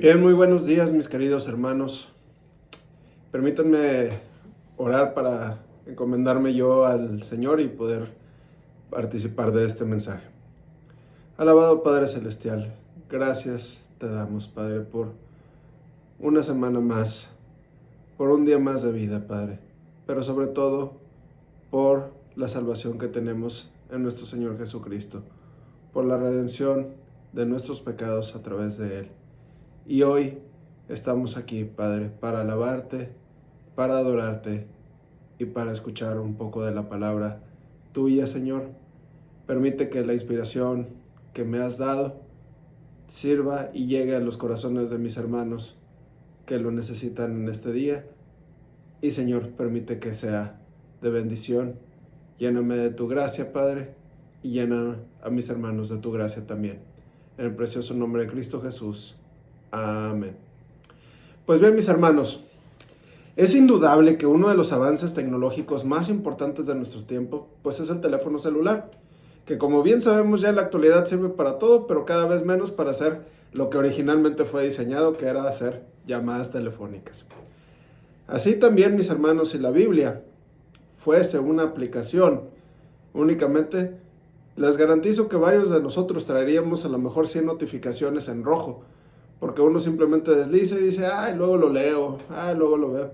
Bien, muy buenos días, mis queridos hermanos. Permítanme orar para encomendarme yo al Señor y poder participar de este mensaje. Alabado Padre Celestial, gracias te damos, Padre, por una semana más, por un día más de vida, Padre, pero sobre todo por la salvación que tenemos en nuestro Señor Jesucristo, por la redención de nuestros pecados a través de Él. Y hoy estamos aquí, Padre, para alabarte, para adorarte y para escuchar un poco de la palabra tuya, Señor. Permite que la inspiración que me has dado sirva y llegue a los corazones de mis hermanos que lo necesitan en este día. Y, Señor, permite que sea de bendición. Lléname de tu gracia, Padre, y llena a mis hermanos de tu gracia también. En el precioso nombre de Cristo Jesús. Amén. Pues bien, mis hermanos, es indudable que uno de los avances tecnológicos más importantes de nuestro tiempo, pues es el teléfono celular, que como bien sabemos ya en la actualidad sirve para todo, pero cada vez menos para hacer lo que originalmente fue diseñado, que era hacer llamadas telefónicas. Así también, mis hermanos, si la Biblia fuese una aplicación únicamente, les garantizo que varios de nosotros traeríamos a lo mejor 100 notificaciones en rojo, porque uno simplemente desliza y dice, luego lo leo, luego lo veo.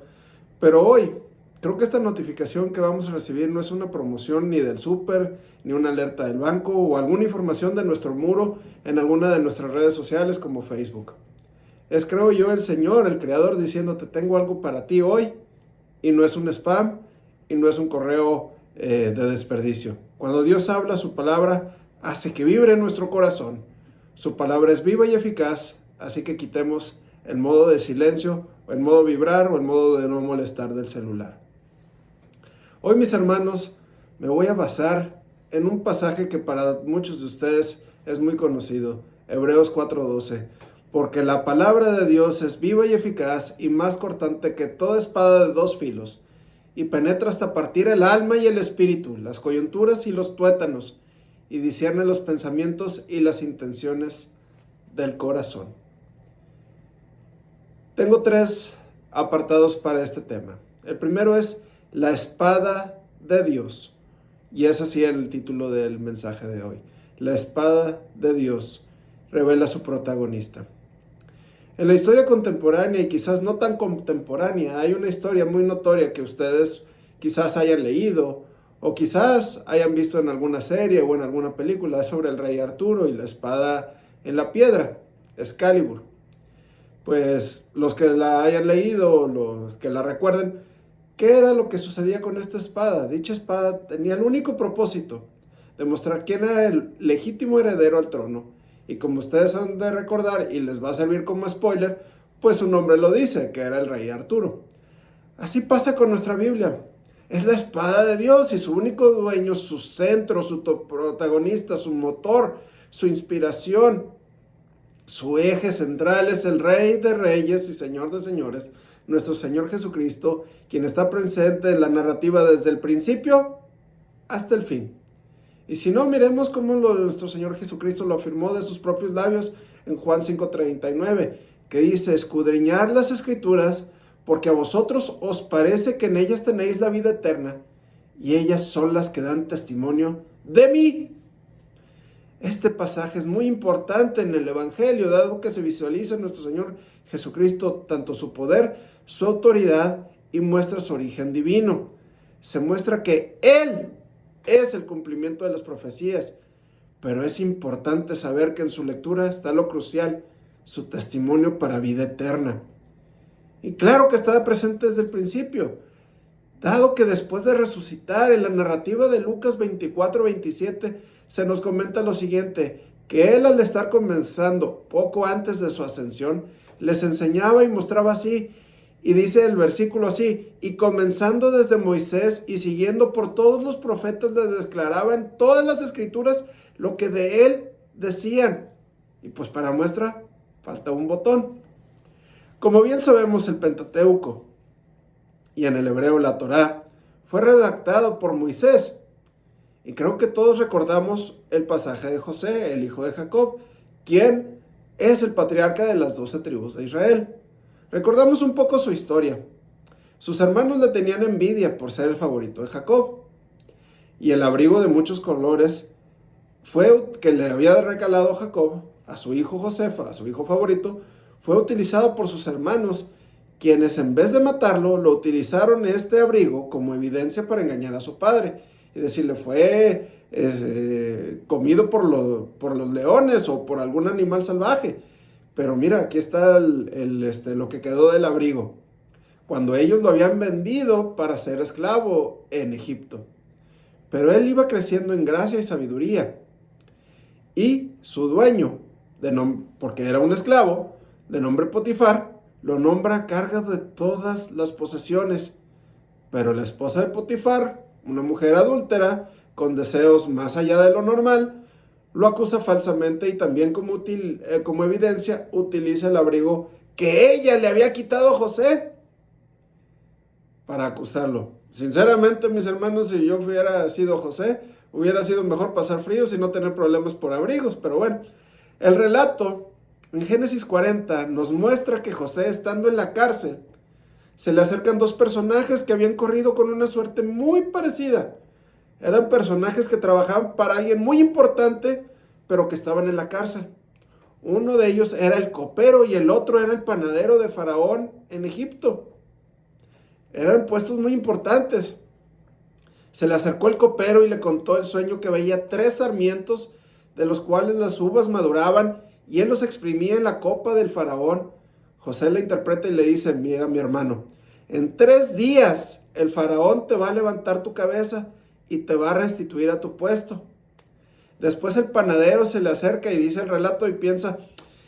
Pero hoy, creo que esta notificación que vamos a recibir no es una promoción ni del súper, ni una alerta del banco, o alguna información de nuestro muro en alguna de nuestras redes sociales como Facebook. Es, creo yo, el Señor, el Creador, diciéndote, tengo algo para ti hoy, y no es un spam, y no es un correo de desperdicio. Cuando Dios habla, su palabra hace que vibre en nuestro corazón. Su palabra es viva y eficaz, así que quitemos el modo de silencio, o el modo vibrar, o el modo de no molestar del celular. Hoy, mis hermanos, me voy a basar en un pasaje que para muchos de ustedes es muy conocido, Hebreos 4:12. Porque la palabra de Dios es viva y eficaz y más cortante que toda espada de dos filos, y penetra hasta partir el alma y el espíritu, las coyunturas y los tuétanos, y discierne los pensamientos y las intenciones del corazón. Tengo 3 apartados para este tema. El primero es la espada de Dios, y es así el título del mensaje de hoy. La espada de Dios revela a su protagonista. En la historia contemporánea, y quizás no tan contemporánea, hay una historia muy notoria que ustedes quizás hayan leído o quizás hayan visto en alguna serie o en alguna película. Es sobre el rey Arturo y la espada en la piedra, Excalibur. Pues los que la hayan leído, los que la recuerden, ¿qué era lo que sucedía con esta espada? Dicha espada tenía el único propósito de mostrar quién era el legítimo heredero al trono. Y como ustedes han de recordar, y les va a servir como spoiler, pues su nombre lo dice, que era el rey Arturo. Así pasa con nuestra Biblia. Es la espada de Dios y su único dueño, su centro, su protagonista, su motor, su inspiración, su eje central es el Rey de Reyes y Señor de Señores, nuestro Señor Jesucristo, quien está presente en la narrativa desde el principio hasta el fin. Y si no, miremos cómo nuestro Señor Jesucristo lo afirmó de sus propios labios en Juan 5:39, que dice, escudriñad las Escrituras, porque a vosotros os parece que en ellas tenéis la vida eterna, y ellas son las que dan testimonio de mí. Este pasaje es muy importante en el Evangelio, dado que se visualiza en nuestro Señor Jesucristo tanto su poder, su autoridad, y muestra su origen divino. Se muestra que Él es el cumplimiento de las profecías, pero es importante saber que en su lectura está lo crucial, su testimonio para vida eterna. Y claro que estaba presente desde el principio, dado que después de resucitar, en la narrativa de Lucas 24:27 se nos comenta lo siguiente, que Él, al estar comenzando poco antes de su ascensión, les enseñaba y mostraba así. Y dice el versículo así, y comenzando desde Moisés y siguiendo por todos los profetas, les declaraba en todas las escrituras lo que de él decían. Y pues para muestra, falta un botón. Como bien sabemos, el Pentateuco, y en el hebreo la Torá, fue redactado por Moisés. Y creo que todos recordamos el pasaje de José, el hijo de Jacob, quien es el patriarca de las 12 tribus de Israel. Recordamos un poco su historia. Sus hermanos le tenían envidia por ser el favorito de Jacob, y el abrigo de muchos colores que le había regalado Jacob a su hijo Josefa, a su hijo favorito, fue utilizado por sus hermanos, quienes en vez de matarlo, lo utilizaron este abrigo como evidencia para engañar a su padre y decirle fue comido por los leones o por algún animal salvaje. Pero mira, aquí está lo que quedó del abrigo, cuando ellos lo habían vendido para ser esclavo en Egipto. Pero él iba creciendo en gracia y sabiduría. Y su dueño, porque era un esclavo, de nombre Potifar, lo nombra a cargo de todas las posesiones. Pero la esposa de Potifar, una mujer adúltera, con deseos más allá de lo normal, lo acusa falsamente y también como evidencia utiliza el abrigo que ella le había quitado a José para acusarlo. Sinceramente, mis hermanos, si yo hubiera sido José, hubiera sido mejor pasar frío y no tener problemas por abrigos. Pero bueno, el relato en Génesis 40 nos muestra que José, estando en la cárcel, se le acercan dos personajes que habían corrido con una suerte muy parecida. Eran personajes que trabajaban para alguien muy importante, pero que estaban en la cárcel. Uno de ellos era el copero y el otro era el panadero de Faraón en Egipto. Eran puestos muy importantes. Se le acercó el copero y le contó el sueño que veía 3 sarmientos, de los cuales las uvas maduraban y él los exprimía en la copa del faraón. José le interpreta y le dice: mira, mi hermano, en 3 días el faraón te va a levantar tu cabeza y te va a restituir a tu puesto. Después el panadero se le acerca y dice el relato y piensa,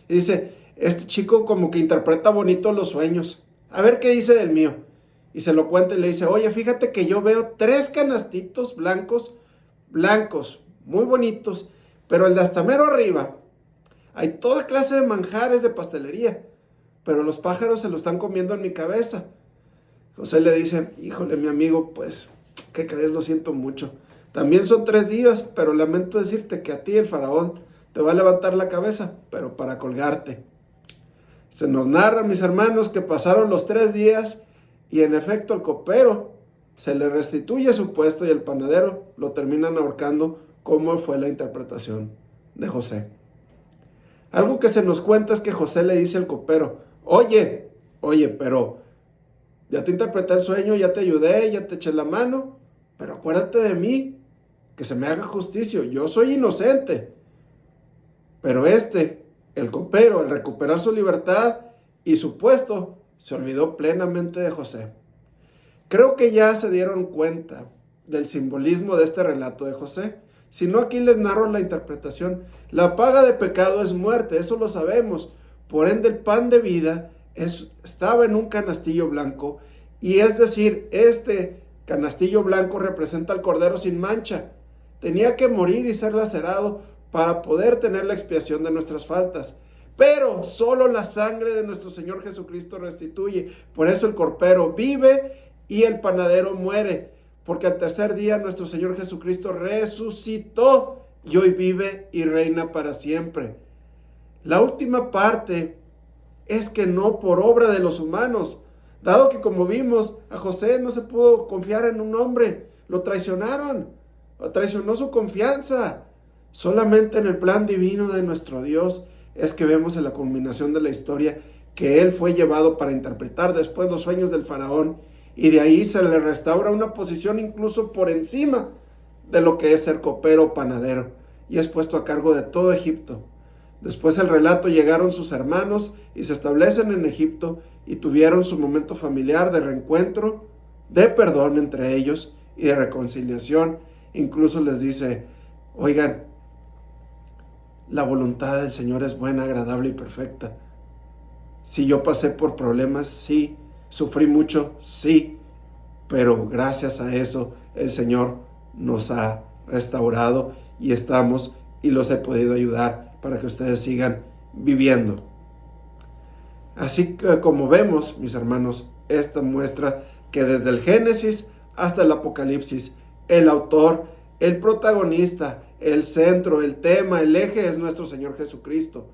y dice, este chico como que interpreta bonito los sueños. A ver qué dice del mío. Y se lo cuenta y le dice, oye, fíjate que yo veo 3 canastitos blancos, muy bonitos, pero el de hasta mero arriba, hay toda clase de manjares de pastelería, pero los pájaros se lo están comiendo en mi cabeza. José le dice, híjole, mi amigo, pues, ¿qué crees? Lo siento mucho. También son 3 días, pero lamento decirte que a ti el faraón te va a levantar la cabeza, pero para colgarte. Se nos narra, mis hermanos, que pasaron los 3 días y en efecto al copero se le restituye su puesto y el panadero lo terminan ahorcando, como fue la interpretación de José. Algo que se nos cuenta es que José le dice al copero, oye, pero ya te interpreté el sueño, ya te ayudé, ya te eché la mano, pero acuérdate de mí, que se me haga justicia, yo soy inocente. Pero el copero, al recuperar su libertad y su puesto, se olvidó plenamente de José. Creo que ya se dieron cuenta del simbolismo de este relato de José. Si no, aquí les narro la interpretación. La paga de pecado es muerte, eso lo sabemos. Por ende, el pan de vida estaba en un canastillo blanco. Y es decir, este canastillo blanco representa al Cordero sin mancha. Tenía que morir y ser lacerado para poder tener la expiación de nuestras faltas. Pero solo la sangre de nuestro Señor Jesucristo restituye. Por eso el copero vive y el panadero muere. Porque al tercer día nuestro Señor Jesucristo resucitó y hoy vive y reina para siempre. La última parte es que no por obra de los humanos, dado que, como vimos, a José no se pudo confiar en un hombre, lo traicionaron, traicionó su confianza. Solamente en el plan divino de nuestro Dios es que vemos en la culminación de la historia que él fue llevado para interpretar después los sueños del faraón, y de ahí se le restaura una posición incluso por encima de lo que es ser copero o panadero, y es puesto a cargo de todo Egipto. Después del relato llegaron sus hermanos y se establecen en Egipto y tuvieron su momento familiar de reencuentro, de perdón entre ellos y de reconciliación. Incluso les dice, oigan, la voluntad del Señor es buena, agradable y perfecta. Si yo pasé por problemas, sí. Sufrí mucho, sí. Pero gracias a eso el Señor nos ha restaurado y estamos y los he podido ayudar para que ustedes sigan viviendo. Así que, como vemos, mis hermanos, esta muestra que desde el Génesis hasta el Apocalipsis, el autor, el protagonista, el centro, el tema, el eje es nuestro Señor Jesucristo.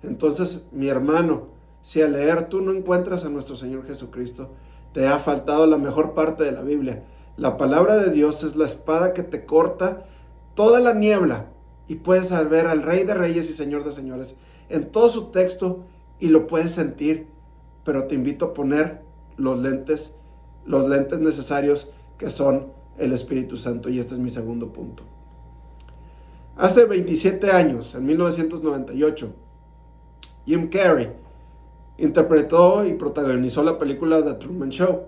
Entonces, mi hermano, si al leer tú no encuentras a nuestro Señor Jesucristo, te ha faltado la mejor parte de la Biblia. La palabra de Dios es la espada que te corta toda la niebla y puedes ver al Rey de Reyes y Señor de Señores en todo su texto y lo puedes sentir, pero te invito a poner los lentes necesarios, que son el Espíritu Santo, y este es mi segundo punto. Hace 27 años, en 1998, Jim Carrey interpretó y protagonizó la película The Truman Show.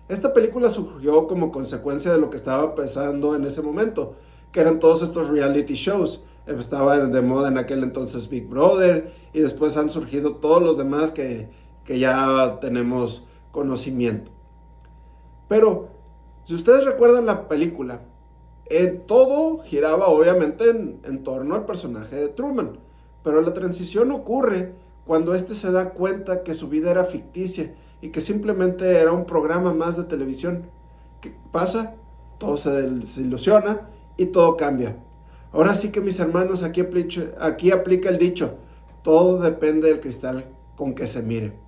Esta película surgió como consecuencia de lo que estaba pasando en ese momento, que eran todos estos reality shows. Estaba de moda en aquel entonces Big Brother, y después han surgido todos los demás que ya tenemos conocimiento. Pero si ustedes recuerdan la película, todo giraba obviamente en torno al personaje de Truman, pero la transición ocurre cuando éste se da cuenta que su vida era ficticia y que simplemente era un programa más de televisión. ¿Qué pasa? Todo se desilusiona y todo cambia. Ahora sí que, mis hermanos, aquí aplica el dicho: todo depende del cristal con que se mire.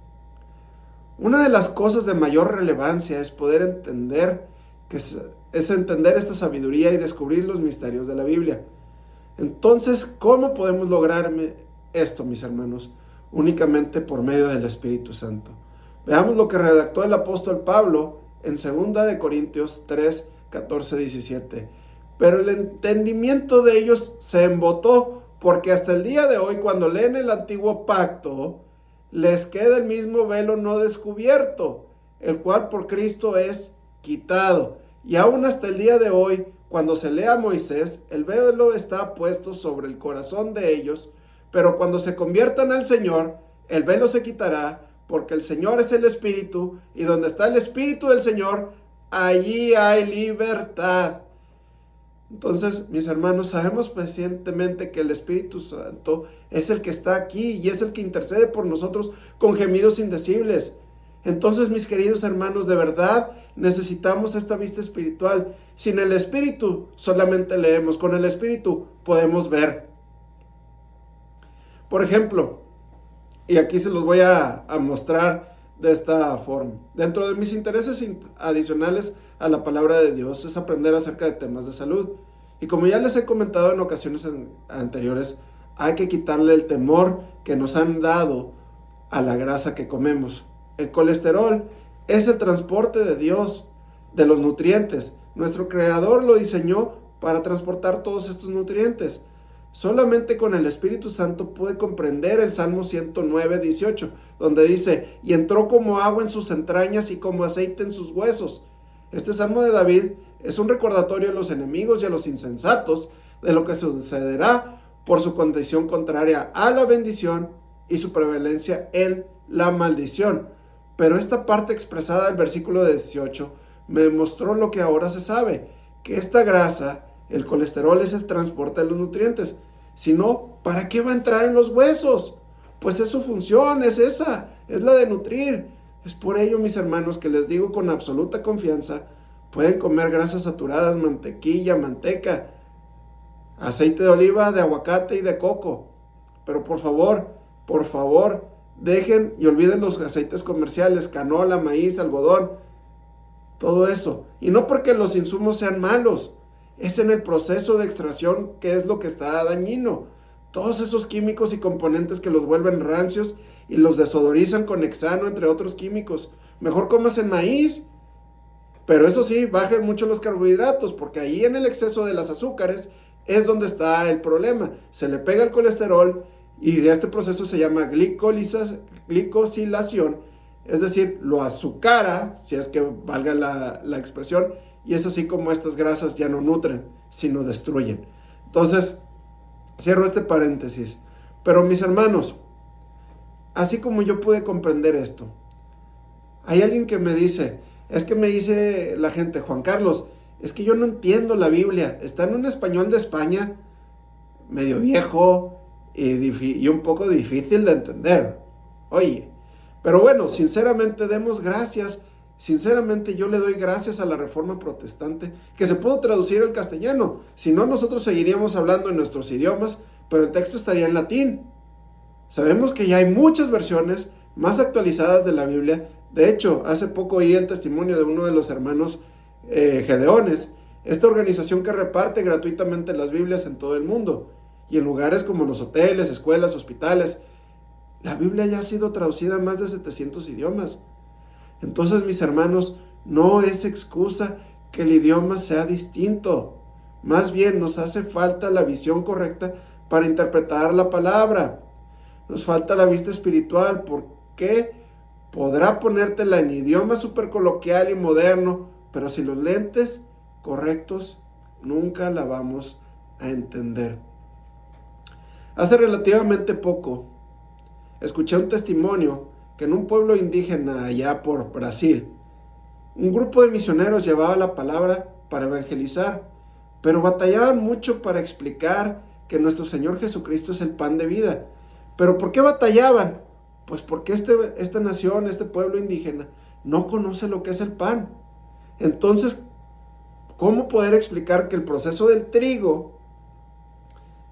Una de las cosas de mayor relevancia es poder entender esta sabiduría y descubrir los misterios de la Biblia. Entonces, ¿cómo podemos lograr esto, mis hermanos? Únicamente por medio del Espíritu Santo. Veamos lo que redactó el apóstol Pablo en 2 Corintios 3, 14, 17. Pero el entendimiento de ellos se embotó, porque hasta el día de hoy, cuando leen el antiguo pacto, les queda el mismo velo no descubierto, el cual por Cristo es quitado. Y aún hasta el día de hoy, cuando se lee a Moisés, el velo está puesto sobre el corazón de ellos, pero cuando se conviertan al Señor, el velo se quitará, porque el Señor es el Espíritu, y donde está el Espíritu del Señor, allí hay libertad. Entonces, mis hermanos, sabemos pacientemente que el Espíritu Santo es el que está aquí y es el que intercede por nosotros con gemidos indecibles. Entonces, mis queridos hermanos, de verdad necesitamos esta vista espiritual. Sin el Espíritu solamente leemos, con el Espíritu podemos ver. Por ejemplo, y aquí se los voy a mostrar de esta forma. Dentro de mis intereses adicionales a la palabra de Dios es aprender acerca de temas de salud. Y como ya les he comentado en ocasiones anteriores, hay que quitarle el temor que nos han dado a la grasa que comemos. El colesterol es el transporte de Dios, de los nutrientes. Nuestro Creador lo diseñó para transportar todos estos nutrientes. Solamente con el Espíritu Santo pude comprender el Salmo 109, 18, donde dice: y entró como agua en sus entrañas y como aceite en sus huesos. Este Salmo de David es un recordatorio a los enemigos y a los insensatos de lo que sucederá por su condición contraria a la bendición y su prevalencia en la maldición. Pero esta parte expresada del versículo 18 me mostró lo que ahora se sabe, que esta grasa, el colesterol, es el transporte de los nutrientes. Si no, ¿para qué va a entrar en los huesos? Pues es su función, es esa, es la de nutrir. Es por ello, mis hermanos, que les digo con absoluta confianza: pueden comer grasas saturadas, mantequilla, manteca, aceite de oliva, de aguacate y de coco. Pero por favor, dejen y olviden los aceites comerciales, canola, maíz, algodón, todo eso. Y no porque los insumos sean malos, es en el proceso de extracción que es lo que está dañino. Todos esos químicos y componentes que los vuelven rancios y los desodorizan con hexano, entre otros químicos. Mejor comas el maíz. Pero eso sí, bajen mucho los carbohidratos, porque ahí en el exceso de las azúcares es donde está el problema. Se le pega el colesterol y este proceso se llama glicosilación, es decir, lo azucara, si es que valga la expresión, y es así como estas grasas ya no nutren, sino destruyen. Entonces, cierro este paréntesis. Pero mis hermanos, así como yo pude comprender esto, hay alguien que me dice, es que me dice la gente: Juan Carlos, es que yo no entiendo la Biblia, está en un español de España, medio viejo y un poco difícil de entender. Oye, pero bueno, sinceramente demos gracias. Sinceramente yo le doy gracias a la Reforma Protestante que se pudo traducir al castellano. Si no, nosotros seguiríamos hablando en nuestros idiomas, pero el texto estaría en latín. Sabemos que ya hay muchas versiones más actualizadas de la Biblia. De hecho, hace poco oí el testimonio de uno de los hermanos Gedeones, esta organización que reparte gratuitamente las Biblias en todo el mundo y en lugares como los hoteles, escuelas, hospitales. La Biblia ya ha sido traducida a más de 700 idiomas. Entonces, mis hermanos, no es excusa que el idioma sea distinto. Más bien nos hace falta la visión correcta para interpretar la palabra. Nos falta la vista espiritual, porque podrá ponértela en idioma súper coloquial y moderno, pero sin los lentes correctos nunca la vamos a entender. Hace relativamente poco escuché un testimonio que en un pueblo indígena allá por Brasil, un grupo de misioneros llevaba la palabra para evangelizar, pero batallaban mucho para explicar que nuestro Señor Jesucristo es el pan de vida. ¿Pero por qué batallaban? Pues porque esta nación, este pueblo indígena, no conoce lo que es el pan. Entonces, ¿cómo poder explicar que el proceso del trigo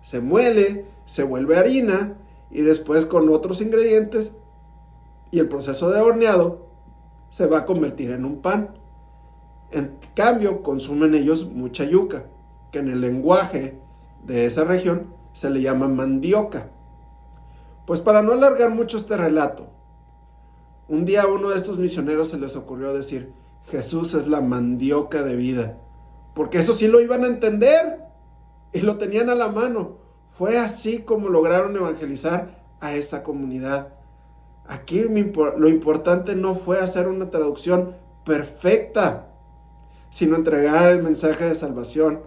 se muele, se vuelve harina y después con otros ingredientes y el proceso de horneado se va a convertir en un pan? En cambio, consumen ellos mucha yuca, que en el lenguaje de esa región se le llama mandioca. Pues para no alargar mucho este relato, un día a uno de estos misioneros se les ocurrió decir: Jesús es la mandioca de vida, porque eso sí lo iban a entender y lo tenían a la mano. Fue así como lograron evangelizar a esa comunidad. Aquí lo importante no fue hacer una traducción perfecta, sino entregar el mensaje de salvación.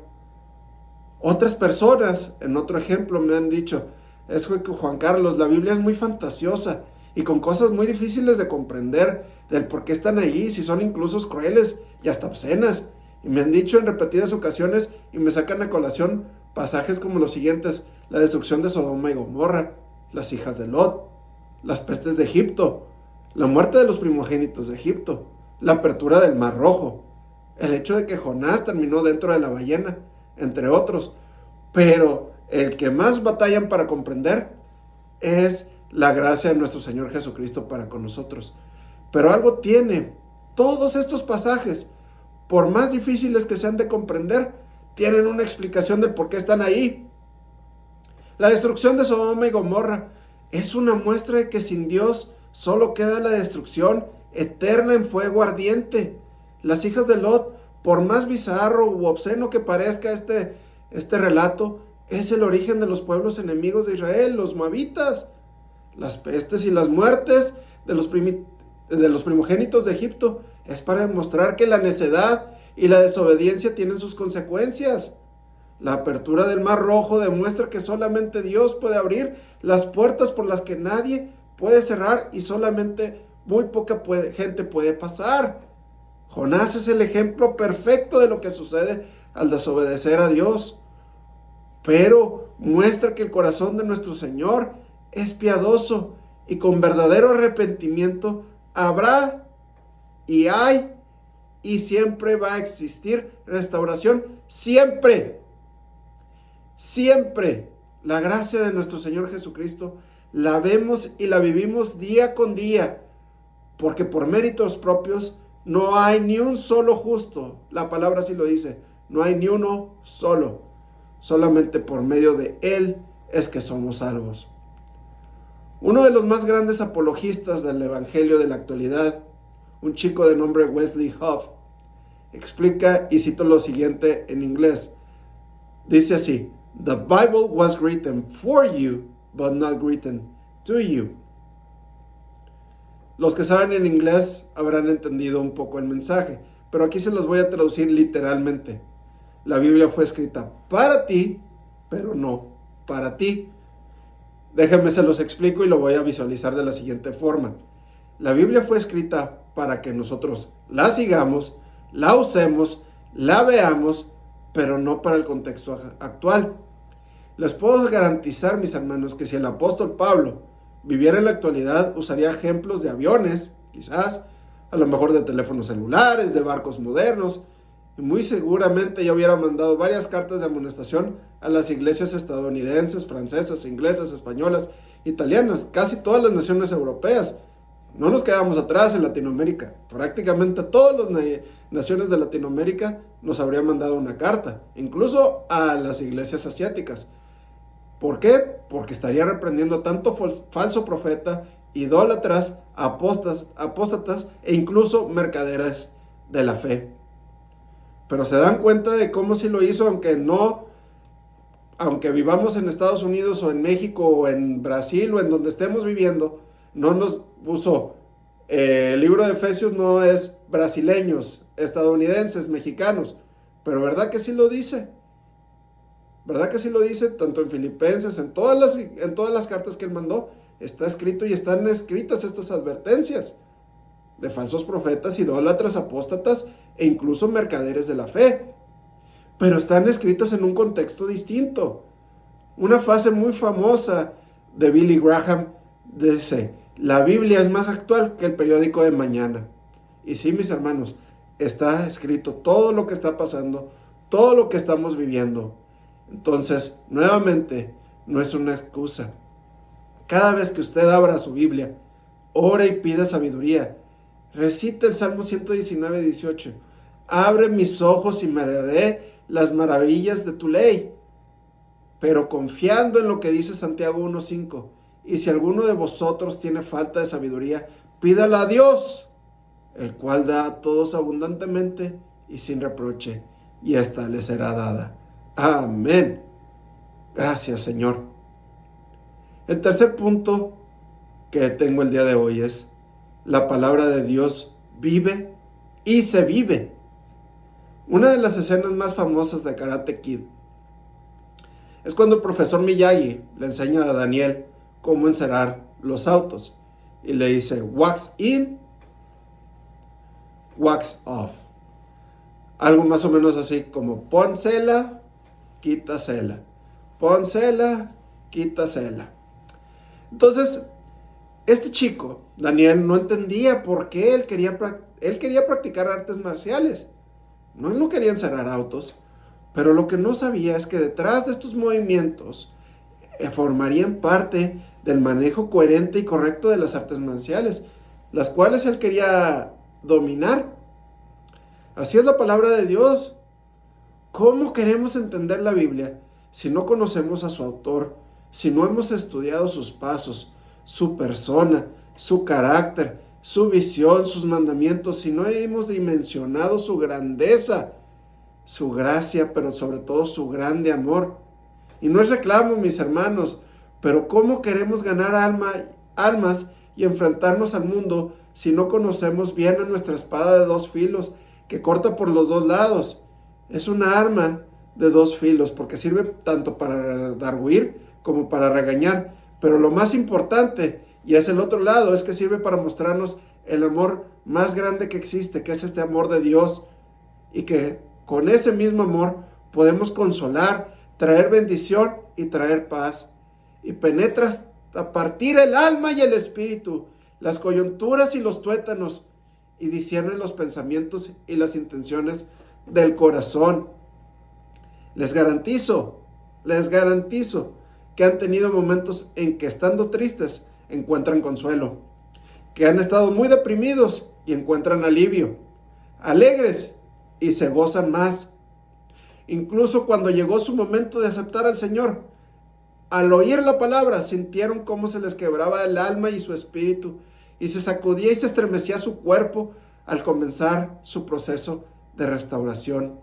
Otras personas, en otro ejemplo, me han dicho: es que Juan Carlos, la Biblia es muy fantasiosa y con cosas muy difíciles de comprender del por qué están allí, si son incluso crueles y hasta obscenas. Y me han dicho en repetidas ocasiones y me sacan a colación pasajes como los siguientes: la destrucción de Sodoma y Gomorra, las hijas de Lot, las pestes de Egipto, la muerte de los primogénitos de Egipto, la apertura del Mar Rojo, el hecho de que Jonás terminó dentro de la ballena, entre otros. Pero el que más batallan para comprender es la gracia de nuestro Señor Jesucristo para con nosotros. Pero algo tiene todos estos pasajes, por más difíciles que sean de comprender, tienen una explicación del por qué están ahí. La destrucción de Sodoma y Gomorra es una muestra de que sin Dios solo queda la destrucción eterna en fuego ardiente. Las hijas de Lot, por más bizarro u obsceno que parezca este relato, es el origen de los pueblos enemigos de Israel, los moabitas. Las pestes y las muertes de los primogénitos de Egipto es para demostrar que la necedad y la desobediencia tienen sus consecuencias. La apertura del Mar Rojo demuestra que solamente Dios puede abrir las puertas por las que nadie puede cerrar y solamente muy poca gente puede pasar. Jonás es el ejemplo perfecto de lo que sucede al desobedecer a Dios, pero muestra que el corazón de nuestro Señor es piadoso y con verdadero arrepentimiento habrá y hay y siempre va a existir restauración. Siempre la gracia de nuestro Señor Jesucristo la vemos y la vivimos día con día, porque por méritos propios no hay ni un solo justo. La palabra así lo dice: no hay ni uno solo. Solamente por medio de Él es que somos salvos. Uno de los más grandes apologistas del Evangelio de la actualidad, un chico de nombre Wesley Huff, explica, y cito lo siguiente en inglés. Dice así: The Bible was written for you, but not written to you. Los que saben en inglés habrán entendido un poco el mensaje, pero aquí se los voy a traducir literalmente. La Biblia fue escrita para ti, pero no para ti. Déjenme se los explico y lo voy a visualizar de la siguiente forma. La Biblia fue escrita para que nosotros la sigamos, la usemos, la veamos, pero no para el contexto actual. Les puedo garantizar, mis hermanos, que si el apóstol Pablo viviera en la actualidad, usaría ejemplos de aviones, quizás, a lo mejor de teléfonos celulares, de barcos modernos, y muy seguramente ya hubiera mandado varias cartas de amonestación a las iglesias estadounidenses, francesas, inglesas, españolas italianas, casi todas las naciones europeas. No nos quedamos atrás en Latinoamérica. Prácticamente todas las naciones de Latinoamérica nos habrían mandado una carta, incluso a las iglesias asiáticas. ¿Por qué? Porque estaría reprendiendo a tanto falso profeta, idólatras, apóstatas e incluso mercaderes de la fe. Pero se dan cuenta de cómo sí lo hizo, aunque vivamos en Estados Unidos o en México o en Brasil o en donde estemos viviendo, no nos puso. El libro de Efesios no es brasileños, estadounidenses, mexicanos, pero ¿verdad que sí lo dice? ¿Verdad que sí lo dice? Tanto en Filipenses, en todas las cartas que él mandó, está escrito y están escritas estas advertencias de falsos profetas, idólatras, apóstatas e incluso mercaderes de la fe. Pero están escritas en un contexto distinto. Una frase muy famosa de Billy Graham dice: la Biblia es más actual que el periódico de mañana. Y sí, mis hermanos, está escrito todo lo que está pasando, todo lo que estamos viviendo. Entonces, nuevamente, no es una excusa. Cada vez que usted abra su Biblia, ore y pida sabiduría. Recite el Salmo 119, 18. Abre mis ojos y miraré las maravillas de tu ley. Pero confiando en lo que dice Santiago 1:5. Y si alguno de vosotros tiene falta de sabiduría, pídala a Dios, el cual da a todos abundantemente y sin reproche, y ésta le será dada. Amén. Gracias, Señor. El tercer punto que tengo el día de hoy es: la palabra de Dios vive y se vive. Una de las escenas más famosas de Karate Kid es cuando el profesor Miyagi le enseña a Daniel cómo encerar los autos y le dice: wax in, wax off. Algo más o menos así como: pónsela, quítasela, pónsela, quítasela. Entonces, este chico, Daniel, no entendía por qué él quería practicar artes marciales. No, él no quería encerar autos, pero lo que no sabía es que detrás de estos movimientos formarían parte del manejo coherente y correcto de las artes marciales, las cuales él quería dominar. Así es la palabra de Dios. ¿Cómo queremos entender la Biblia si no conocemos a su autor, si no hemos estudiado sus pasos, su persona, su carácter, su visión, sus mandamientos, si no hemos dimensionado su grandeza, su gracia, pero sobre todo su grande amor? Y no es reclamo, mis hermanos, pero ¿cómo queremos ganar almas y enfrentarnos al mundo si no conocemos bien a nuestra espada de dos filos que corta por los dos lados? Es una arma de dos filos porque sirve tanto para darguir como para regañar. Pero lo más importante, y es el otro lado, es que sirve para mostrarnos el amor más grande que existe, que es este amor de Dios. Y que con ese mismo amor podemos consolar, traer bendición y traer paz. Y penetra hasta partir el alma y el espíritu, las coyunturas y los tuétanos, y discierne los pensamientos y las intenciones del corazón. Les garantizo que han tenido momentos en que, estando tristes, encuentran consuelo, que han estado muy deprimidos y encuentran alivio, alegres y se gozan más. Incluso cuando llegó su momento de aceptar al Señor, al oír la palabra, sintieron cómo se les quebraba el alma y su espíritu, y se sacudía y se estremecía su cuerpo al comenzar su proceso de restauración.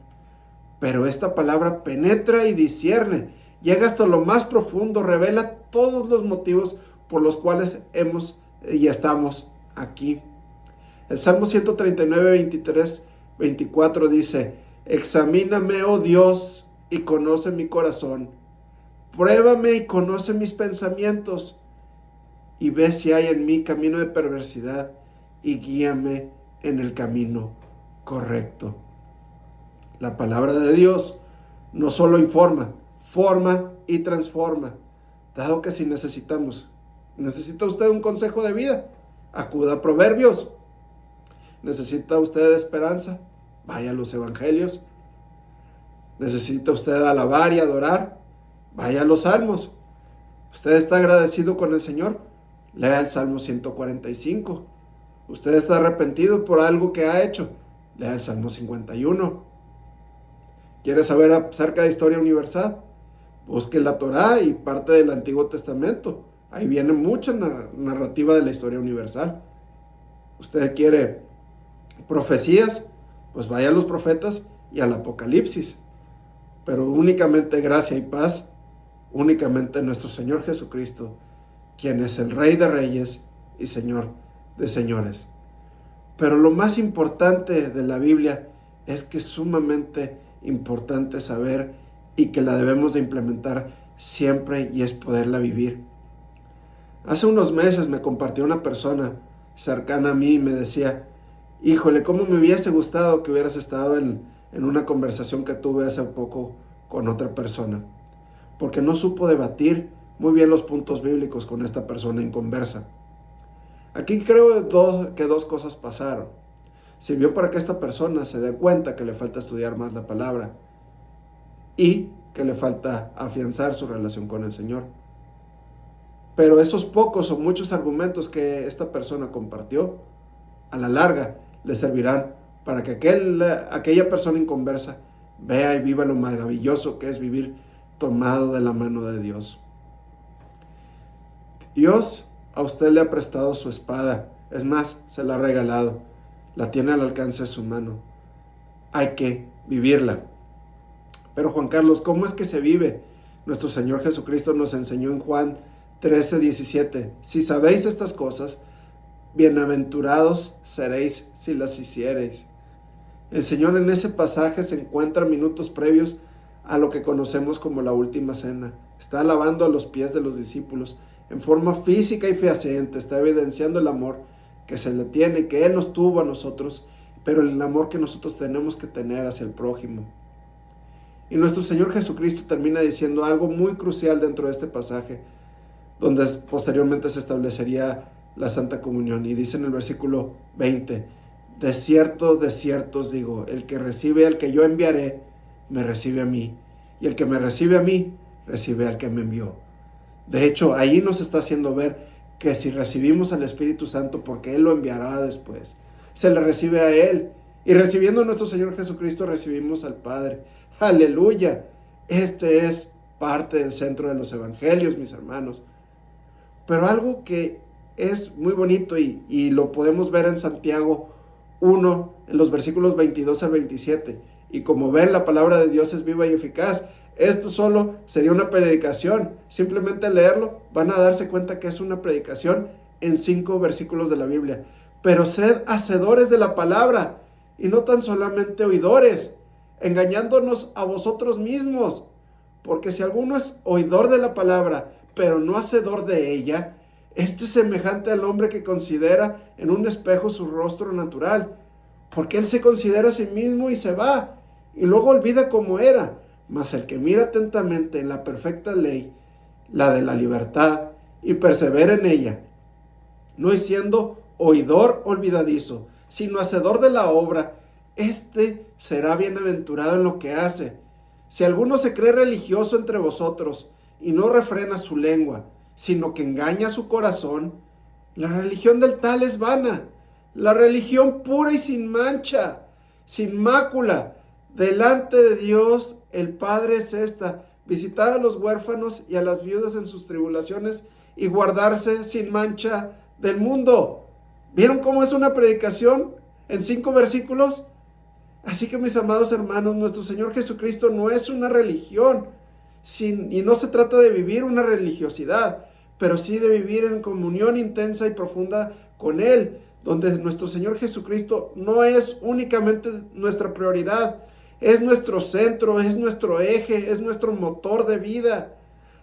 Pero esta palabra penetra y discierne, llega hasta lo más profundo, revela todos los motivos por los cuales hemos y estamos aquí. El Salmo 139, 23, 24 dice: examíname, oh Dios, y conoce mi corazón. Pruébame y conoce mis pensamientos, y ve si hay en mí camino de perversidad, y guíame en el camino correcto. La palabra de Dios no solo informa, forma y transforma. Dado que si necesita usted un consejo de vida, acuda a Proverbios. ¿Necesita usted esperanza? Vaya a los evangelios. ¿Necesita usted alabar y adorar? Vaya a los salmos. ¿Usted está agradecido con el Señor? Lea el Salmo 145. ¿Usted está arrepentido por algo que ha hecho? Lea el Salmo 51. ¿Quiere saber acerca de historia universal? Busque la Torá y parte del Antiguo Testamento. Ahí viene mucha narrativa de la historia universal. ¿Usted quiere profecías? Pues vaya a los profetas y al Apocalipsis. Pero únicamente gracia y paz, únicamente nuestro Señor Jesucristo, quien es el Rey de Reyes y Señor de Señores. Pero lo más importante de la Biblia es que es sumamente importante saber y que la debemos de implementar siempre, y es poderla vivir. Hace unos meses me compartió una persona cercana a mí y me decía: híjole, cómo me hubiese gustado que hubieras estado en una conversación que tuve hace poco con otra persona, porque no supo debatir muy bien los puntos bíblicos con esta persona en conversa. Aquí creo que dos cosas pasaron. Sirvió para que esta persona se dé cuenta que le falta estudiar más la palabra y que le falta afianzar su relación con el Señor. Pero esos pocos o muchos argumentos que esta persona compartió, a la larga le servirán para que aquella persona inconversa vea y viva lo maravilloso que es vivir tomado de la mano de Dios. Dios a usted le ha prestado su espada, es más, se la ha regalado, la tiene al alcance de su mano. Hay que vivirla. Pero Juan Carlos, ¿cómo es que se vive? Nuestro Señor Jesucristo nos enseñó en Juan 13:17, si sabéis estas cosas, bienaventurados seréis si las hiciereis. El Señor en ese pasaje se encuentra minutos previos a lo que conocemos como la última cena. Está lavando a los pies de los discípulos en forma física y fehaciente, está evidenciando el amor que se le tiene, que Él nos tuvo a nosotros, pero el amor que nosotros tenemos que tener hacia el prójimo. Y nuestro Señor Jesucristo termina diciendo algo muy crucial dentro de este pasaje, donde posteriormente se establecería la Santa Comunión. Y dice en el versículo 20, de cierto os digo, el que recibe al que yo enviaré, me recibe a mí, y el que me recibe a mí, recibe al que me envió. De hecho, ahí nos está haciendo ver que si recibimos al Espíritu Santo, porque Él lo enviará después, se le recibe a Él, y recibiendo a nuestro Señor Jesucristo, recibimos al Padre. ¡Aleluya! Este es parte del centro de los evangelios, mis hermanos. Pero algo que es muy bonito y lo podemos ver en Santiago 1, en los versículos 22 al 27. Y como ven, la palabra de Dios es viva y eficaz. Esto solo sería una predicación. Simplemente leerlo, van a darse cuenta que es una predicación en 5 versículos de la Biblia. Pero sed hacedores de la palabra y no tan solamente oidores, engañándonos a vosotros mismos. Porque si alguno es oidor de la palabra, pero no hacedor de ella, este es semejante al hombre que considera en un espejo su rostro natural, porque él se considera a sí mismo y se va, y luego olvida cómo era. Mas el que mira atentamente en la perfecta ley, la de la libertad, y persevera en ella, no es siendo oidor olvidadizo, sino hacedor de la obra, este será bienaventurado en lo que hace. Si alguno se cree religioso entre vosotros y no refrena su lengua, sino que engaña su corazón, la religión del tal es vana. La religión pura y sin mancha, sin mácula, delante de Dios el Padre es esta: visitar a los huérfanos y a las viudas en sus tribulaciones y guardarse sin mancha del mundo. ¿Vieron cómo es una predicación en 5 versículos? Así que, mis amados hermanos, nuestro Señor Jesucristo no es una religión, y no se trata de vivir una religiosidad, pero sí de vivir en comunión intensa y profunda con Él, donde nuestro Señor Jesucristo no es únicamente nuestra prioridad, es nuestro centro, es nuestro eje, es nuestro motor de vida.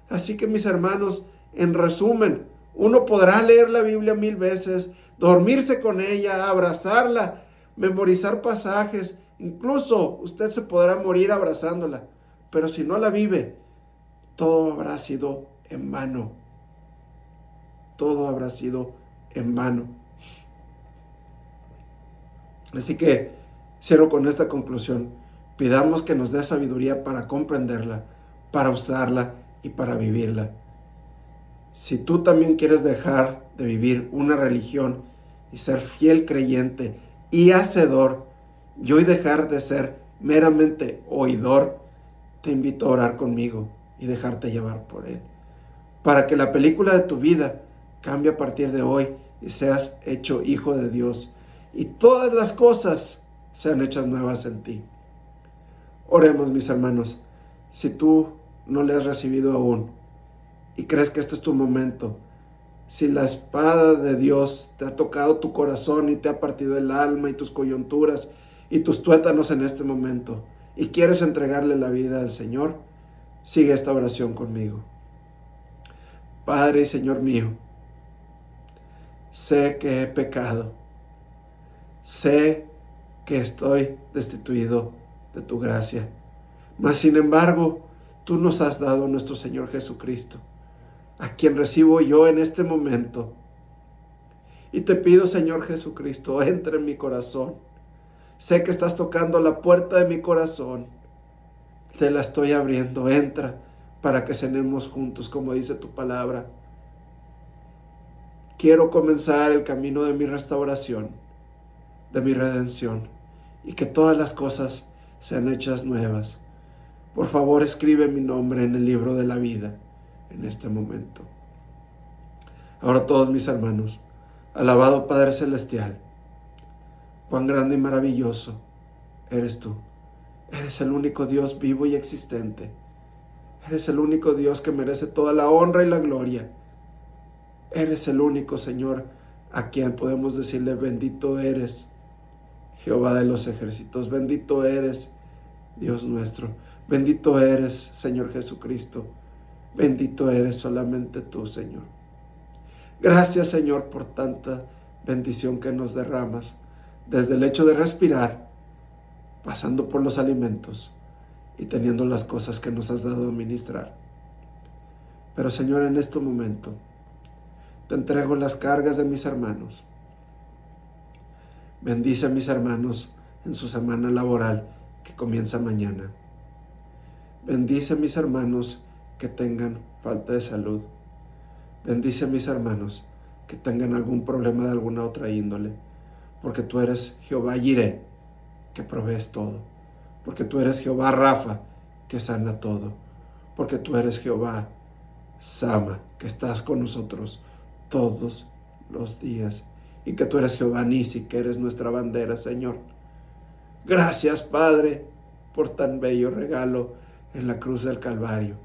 Así que, mis hermanos, en resumen, uno podrá leer la Biblia 1000 veces, dormirse con ella, abrazarla, memorizar pasajes, incluso usted se podrá morir abrazándola, pero si no la vive, todo habrá sido en vano. Todo habrá sido en vano. Así que cierro con esta conclusión. Pidamos que nos dé sabiduría para comprenderla, para usarla y para vivirla. Si tú también quieres dejar de vivir una religión y ser fiel creyente y hacedor, y hoy dejar de ser meramente oidor, te invito a orar conmigo y dejarte llevar por Él, para que la película de tu vida cambie a partir de hoy y seas hecho hijo de Dios y todas las cosas sean hechas nuevas en ti. Oremos, mis hermanos. Si tú no le has recibido aún y crees que este es tu momento, si la espada de Dios te ha tocado tu corazón y te ha partido el alma y tus coyunturas y tus tuétanos en este momento y quieres entregarle la vida al Señor, sigue esta oración conmigo. Padre y Señor mío, sé que he pecado, sé que estoy destituido de tu gracia, mas sin embargo, tú nos has dado nuestro Señor Jesucristo, a quien recibo yo en este momento. Y te pido, Señor Jesucristo, entra en mi corazón. Sé que estás tocando la puerta de mi corazón. Te la estoy abriendo. Entra para que cenemos juntos, como dice tu palabra. Quiero comenzar el camino de mi restauración, de mi redención, y que todas las cosas sean hechas nuevas. Por favor, escribe mi nombre en el libro de la vida en este momento. Ahora todos mis hermanos, alabado Padre Celestial, cuán grande y maravilloso eres tú. Eres el único Dios vivo y existente. Eres el único Dios que merece toda la honra y la gloria. Eres el único, Señor, a quien podemos decirle: bendito eres, Jehová de los ejércitos. Bendito eres, Dios nuestro. Bendito eres, Señor Jesucristo. Bendito eres solamente tú, Señor. Gracias, Señor, por tanta bendición que nos derramas, desde el hecho de respirar, pasando por los alimentos y teniendo las cosas que nos has dado a ministrar. Pero, Señor, en este momento te entrego las cargas de mis hermanos. Bendice a mis hermanos en su semana laboral que comienza mañana. Bendice a mis hermanos que tengan falta de salud. Bendice a mis hermanos que tengan algún problema de alguna otra índole, porque tú eres Jehová Jireh, que provees todo, porque tú eres Jehová Rafa, que sana todo, porque tú eres Jehová Sama, que estás con nosotros todos los días, y que tú eres Jehová Nisi, que eres nuestra bandera, Señor. Gracias, Padre, por tan bello regalo en la cruz del Calvario,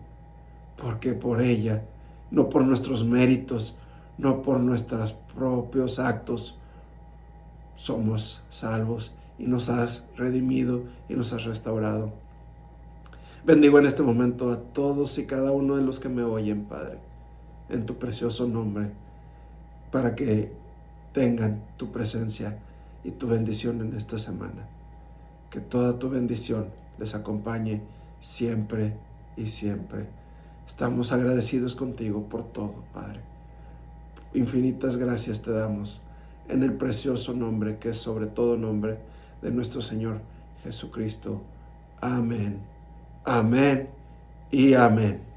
porque por ella, no por nuestros méritos, no por nuestros propios actos, somos salvos y nos has redimido y nos has restaurado. Bendigo en este momento a todos y cada uno de los que me oyen, Padre, en tu precioso nombre, para que tengan tu presencia y tu bendición en esta semana. Que toda tu bendición les acompañe siempre y siempre. Estamos agradecidos contigo por todo, Padre. Infinitas gracias te damos en el precioso nombre que es sobre todo nombre de nuestro Señor Jesucristo. Amén, amén y amén.